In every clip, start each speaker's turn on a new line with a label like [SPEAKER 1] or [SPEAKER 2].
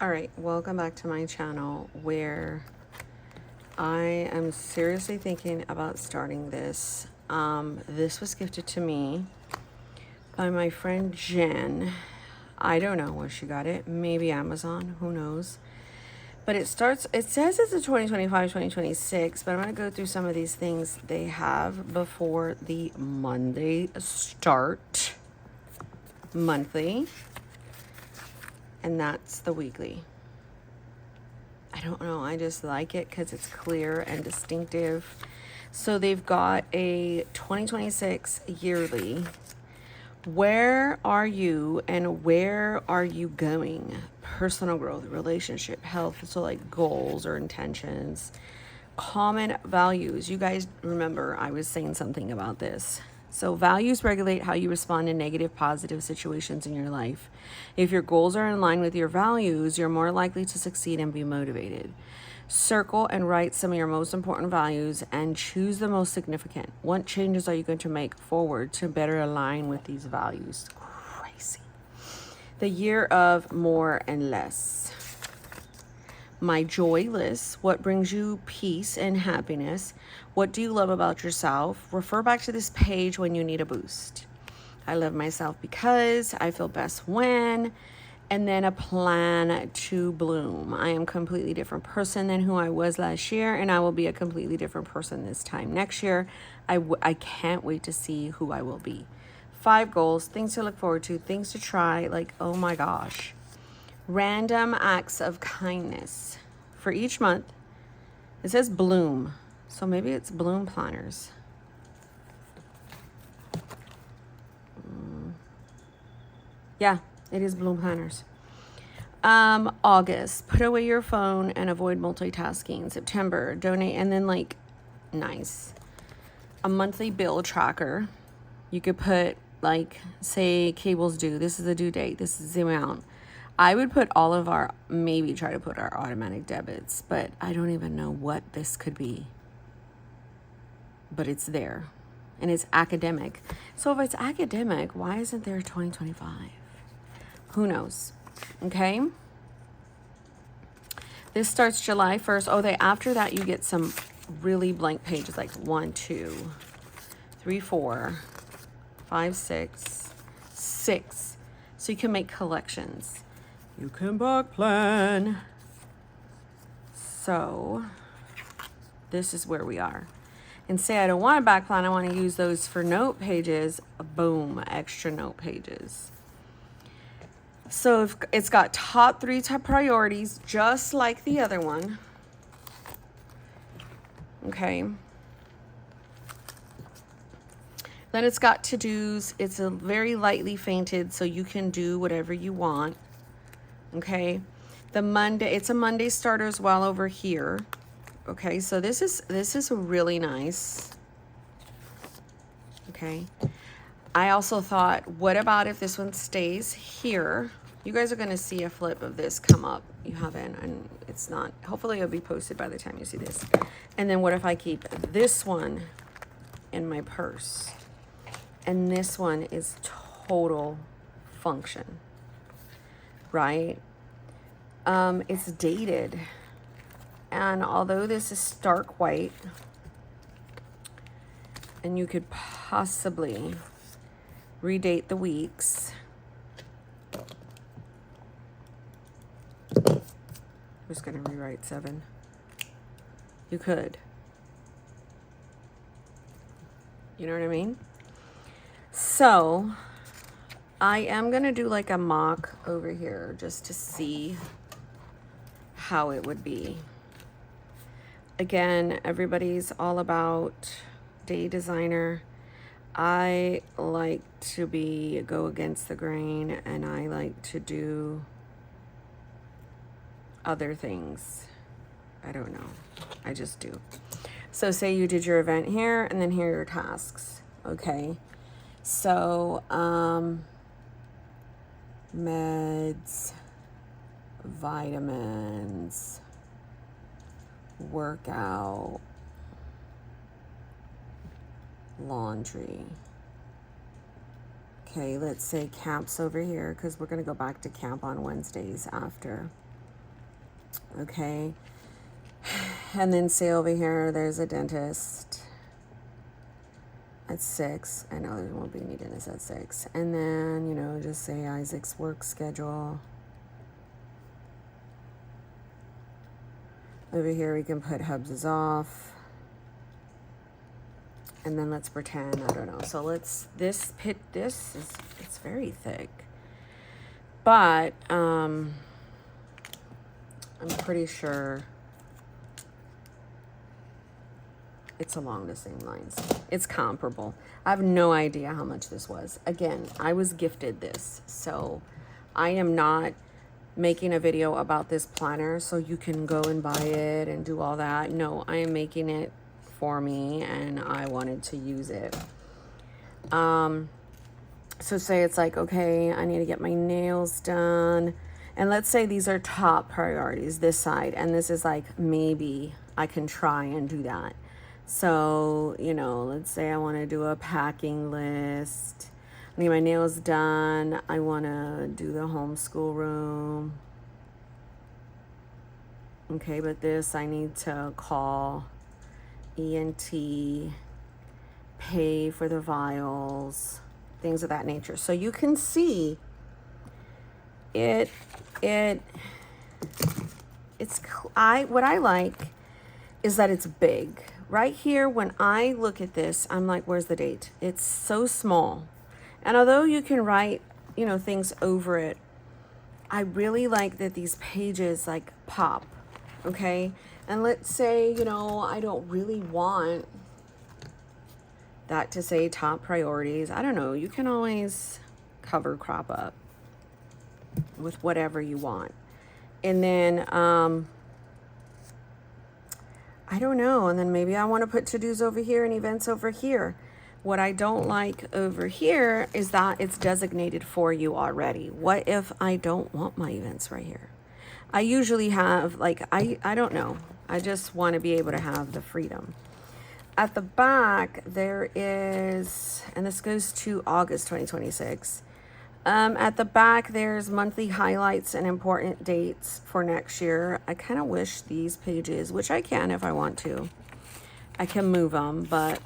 [SPEAKER 1] All right, welcome back to my channel where I am seriously thinking about starting this. This was gifted to me by my friend Jen. I don't know where she got it. Maybe Amazon, who knows. But it says it's a 2025-2026, but I'm going to go through some of these things they have before the Monday start. Monthly. And that's the weekly. I don't know. I just like it because it's clear and distinctive. So they've got a 2026 yearly. Where are you and where are you going? Personal growth, relationship, health. So like goals or intentions. Common values. You guys remember I was saying something about this. So values regulate how you respond in negative, positive situations in your life. If your goals are in line with your values, you're more likely to succeed and be motivated. Circle and write some of your most important values and choose the most significant. What changes are you going to make forward to better align with these values? Crazy. The year of more and less. My joy list. What brings you peace and happiness? What do you love about yourself? Refer back to this page when you need a boost. I love myself because I feel best when, and then a plan to bloom. I am a completely different person than who I was last year, and I will be a completely different person this time next year. I can't wait to see who I will be. 5 goals, things to look forward to, things to try, like, oh my gosh. Random acts of kindness. For each month, it says bloom. So maybe it's bloom planners. Yeah, it is bloom planners. August, put away your phone and avoid multitasking. September, donate, and then like, nice. A monthly bill tracker. You could put like, say cable's due. This is the due date. This is the amount. I would put all of our, maybe try to put our automatic debits, but I don't even know what this could be. But it's there. And it's academic. So if it's academic, why isn't there 2025? Who knows? Okay. This starts July 1st. Oh, after that you get some really blank pages, like 1, 2, 3, 4, 5, 6, 6. So you can make collections. You can back plan. So this is where we are. And say I don't want a back plan, I want to use those for note pages. Boom, extra note pages. So if it's got top 3 top priorities, just like the other one. Okay. Then it's got to-dos. It's a very lightly fainted, so you can do whatever you want. Okay. The Monday, it's a Monday starter as well over here. Okay, so this is really nice. Okay. I also thought, what about if this one stays here? You guys are going to see a flip of this come up. You haven't, and it's not. Hopefully it'll be posted by the time you see this. And then what if I keep this one in my purse? And this one is total function, right? It's dated. And although this is stark white, and you could possibly redate the weeks. I'm just going to rewrite 7. You could. You know what I mean? So I am going to do like a mock over here just to see how it would be. Again, everybody's all about day designer. I like to go against the grain, and I like to do other things. I don't know. I just do. So say you did your event here, and then here are your tasks. Okay. So, meds, vitamins, workout, laundry. Okay, let's say camps over here because we're going to go back to camp on Wednesdays after. Okay. And then say over here, there's a dentist at 6. I know there won't be any dentist at 6. And then, you know, just say Isaac's work schedule. Over here, we can put Hubs is off. And then let's pretend, I don't know. So let's, this is, it's very thick. But, I'm pretty sure it's along the same lines. It's comparable. I have no idea how much this was. Again, I was gifted this. So I am not making a video about this planner so you can go and buy it and do all that. No, I am making it for me and I wanted to use it. So say it's like, okay, I need to get my nails done. And let's say these are top priorities, this side. And this is like, maybe I can try and do that. So, you know, let's say I want to do a packing list. I need my nails done. I want to do the homeschool room. Okay, but this I need to call ENT, pay for the vials, things of that nature. So you can see what I like is that it's big. Right here, when I look at this, I'm like, where's the date? It's so small. And although you can write, you know, things over it, I really like that these pages like pop, okay? And let's say, you know, I don't really want that to say top priorities. I don't know, you can always cover crop up with whatever you want. And then, I don't know. And then maybe I want to put to-dos over here and events over here. What I don't like over here is that it's designated for you already. What if I don't want my events right here? I usually have, like, I don't know. I just want to be able to have the freedom. At the back, there is, and this goes to August 2026. At the back, there's monthly highlights and important dates for next year. I kind of wish these pages, which I can if I want to, I can move them, but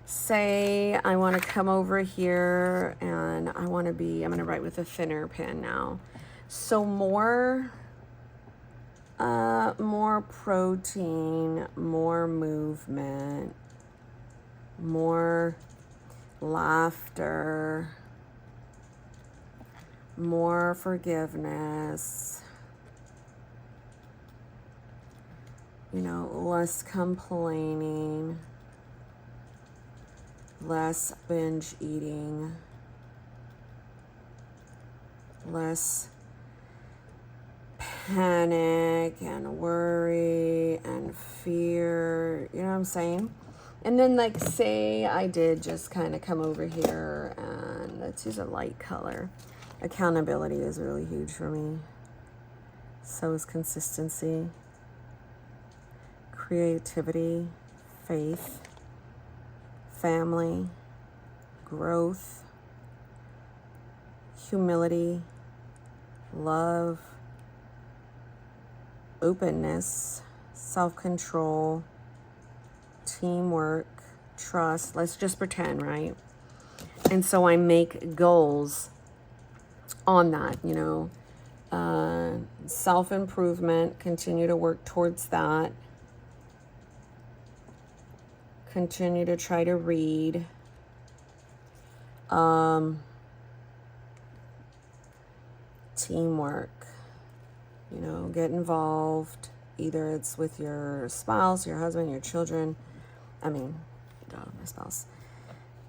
[SPEAKER 1] say I want to come over here and I want to be, I'm going to write with a thinner pen now. So more protein, more movement, more laughter, more forgiveness, you know, less complaining, less binge eating, less panic and worry and fear, you know what I'm saying? And then, like, say I did just kind of come over here and let's use a light color. Accountability is really huge for me. So is consistency, creativity, faith, family, growth, humility, love, openness, self-control, teamwork, trust. Let's just pretend, right? And so I make goals on that, you know, self-improvement, continue to work towards that, continue to try to read, teamwork, you know, get involved, either it's with your spouse, your husband, your children, my spouse,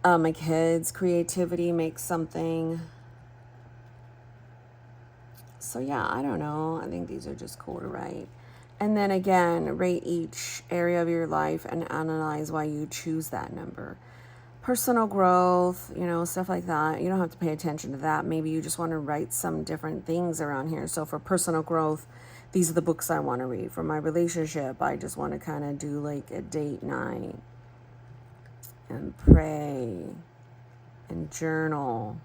[SPEAKER 1] my kids, creativity, make something. So yeah, I don't know. I think these are just cool to write. And then again, rate each area of your life and analyze why you choose that number. Personal growth, you know, stuff like that. You don't have to pay attention to that. Maybe you just want to write some different things around here. So for personal growth, these are the books I want to read. For my relationship, I just want to kind of do like a date night and pray and journal.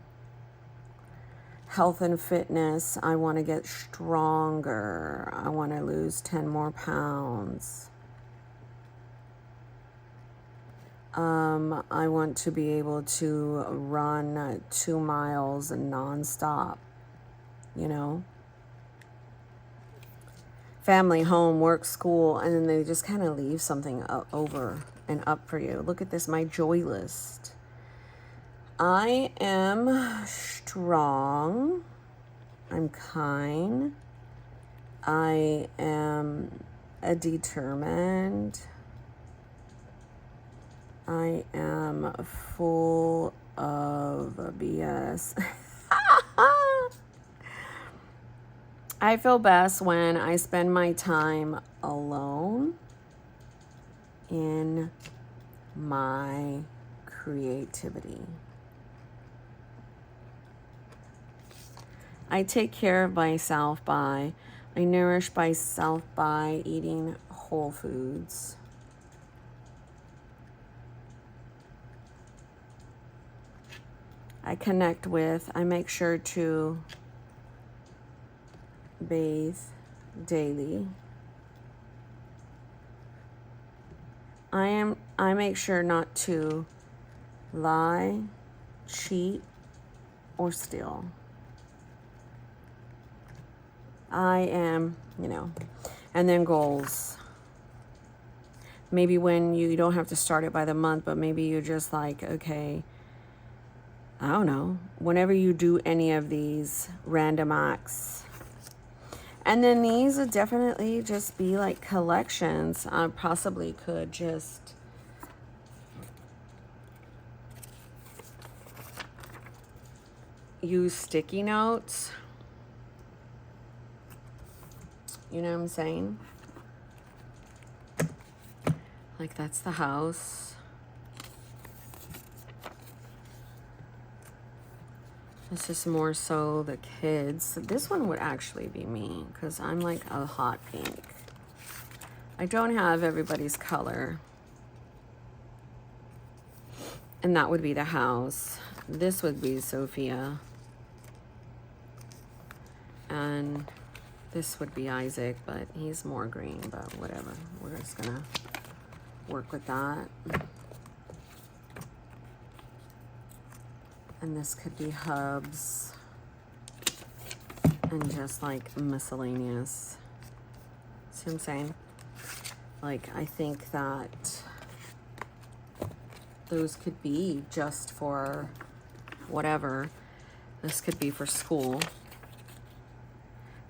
[SPEAKER 1] Health and fitness, I want to get stronger. I want to lose 10 more pounds. I want to be able to run 2 miles nonstop, you know. Family, home, work, school, and then they just kind of leave something over and up for you. Look at this, my joy list. I am strong. I'm kind. I am determined. I am full of BS. I feel best when I spend my time alone in my creativity. I take care of myself I nourish myself by eating whole foods. I connect with, I make sure to bathe daily. I make sure not to lie, cheat, or steal. I am, and then goals. Maybe when you don't have to start it by the month, but maybe you're just like, okay, I don't know, whenever you do any of these random acts. And then these would definitely just be like collections. I possibly could just use sticky notes. You know what I'm saying? Like that's the house. This is more so the kids. This one would actually be me because I'm like a hot pink. I don't have everybody's color. And that would be the house. This would be Sophia. And this would be Isaac, but he's more green, but whatever. We're just gonna work with that. And this could be hubs and just like miscellaneous. See what I'm saying? Like, I think that those could be just for whatever. This could be for school.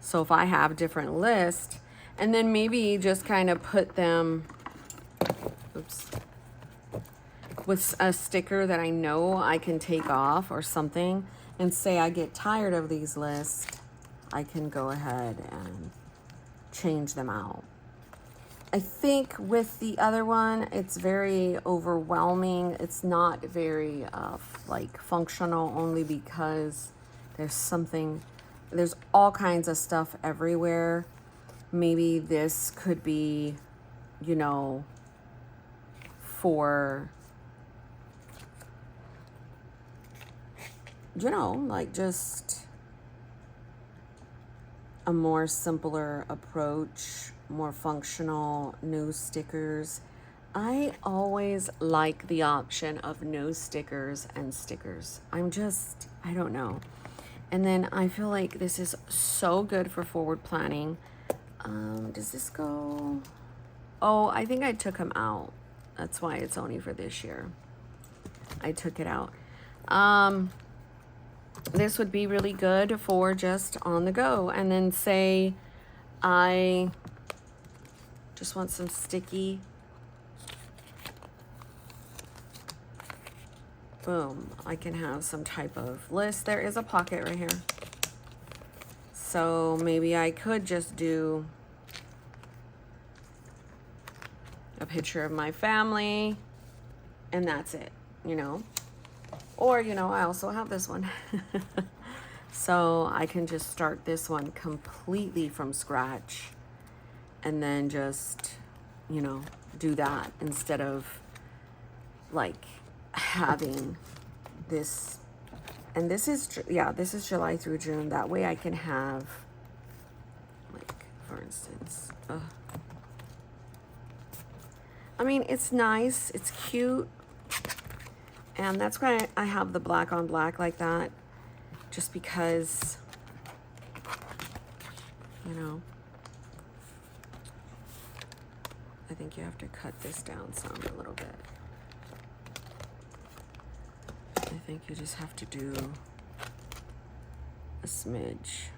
[SPEAKER 1] So if I have different lists, and then maybe just kind of put them, with a sticker that I know I can take off or something, and say I get tired of these lists, I can go ahead and change them out. I think with the other one, it's very overwhelming. It's not very like functional, only because there's all kinds of stuff everywhere. Maybe this could be, for like just a more simpler approach, more functional, no stickers. I always like the option of no stickers and stickers. I don't know. And then I feel like this is so good for forward planning. Does this go? Oh, I think I took them out. That's why it's only for this year. I took it out. This would be really good for just on the go. And then say I just want some sticky. Boom. I can have some type of list. There is a pocket right here. So maybe I could just do a picture of my family and that's it, Or, I also have this one. So I can just start this one completely from scratch and then just, do that instead of like having this And this is, yeah, this is July through June. That way I can have, like, for instance, I mean, it's nice, it's cute, and that's why I have the black on black like that, just because, you know, I think you have to cut this down some a little bit. I think you just have to do a smidge.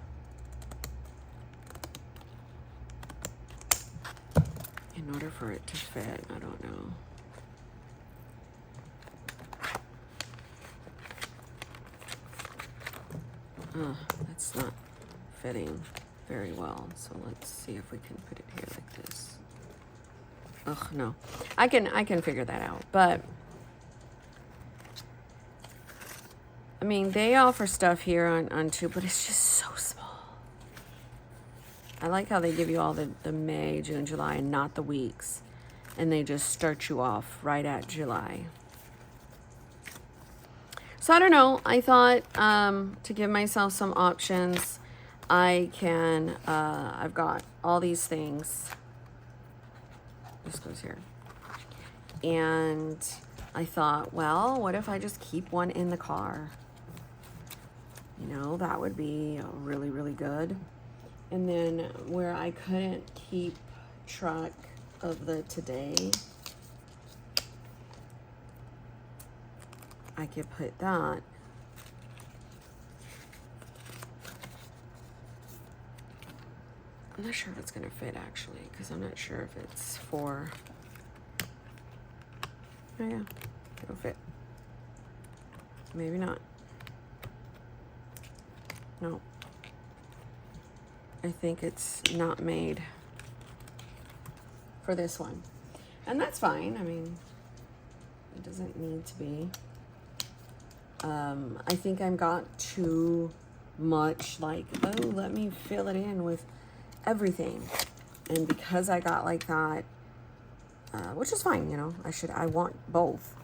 [SPEAKER 1] In order for it to fit, I don't know. That's not fitting very well. So let's see if we can put it here like this. Ugh, no. I can figure that out. But I mean, they offer stuff here on Tube, but it's just so small. I like how they give you all the May, June, July, and not the weeks. And they just start you off right at July. So I don't know. I thought to give myself some options, I can, I've got all these things. This goes here. And I thought, well, what if I just keep one in the car? You know, that would be really, really good. And then where I couldn't keep track of the today, I could put that. I'm not sure if it's gonna fit actually, because I'm not sure if it's for, oh yeah, it'll fit. Maybe not. No. I think it's not made for this one. And that's fine. I mean, it doesn't need to be. I think I got too much like, oh, let me fill it in with everything. And because I got like that, which is fine, you know, I want both.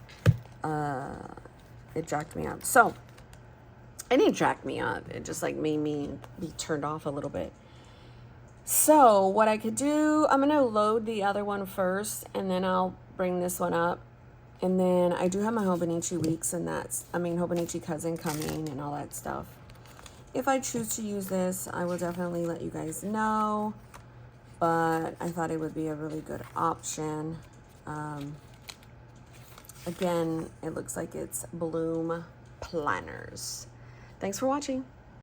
[SPEAKER 1] It jacked me up. So, it didn't jack me up. It just like made me be turned off a little bit. So what I could do, I'm going to load the other one first, and then I'll bring this one up. And then I do have my Hobonichi weeks, and Hobonichi cousin coming and all that stuff. If I choose to use this, I will definitely let you guys know. But I thought it would be a really good option. Again, it looks like it's Bloom Planners. Thanks for watching.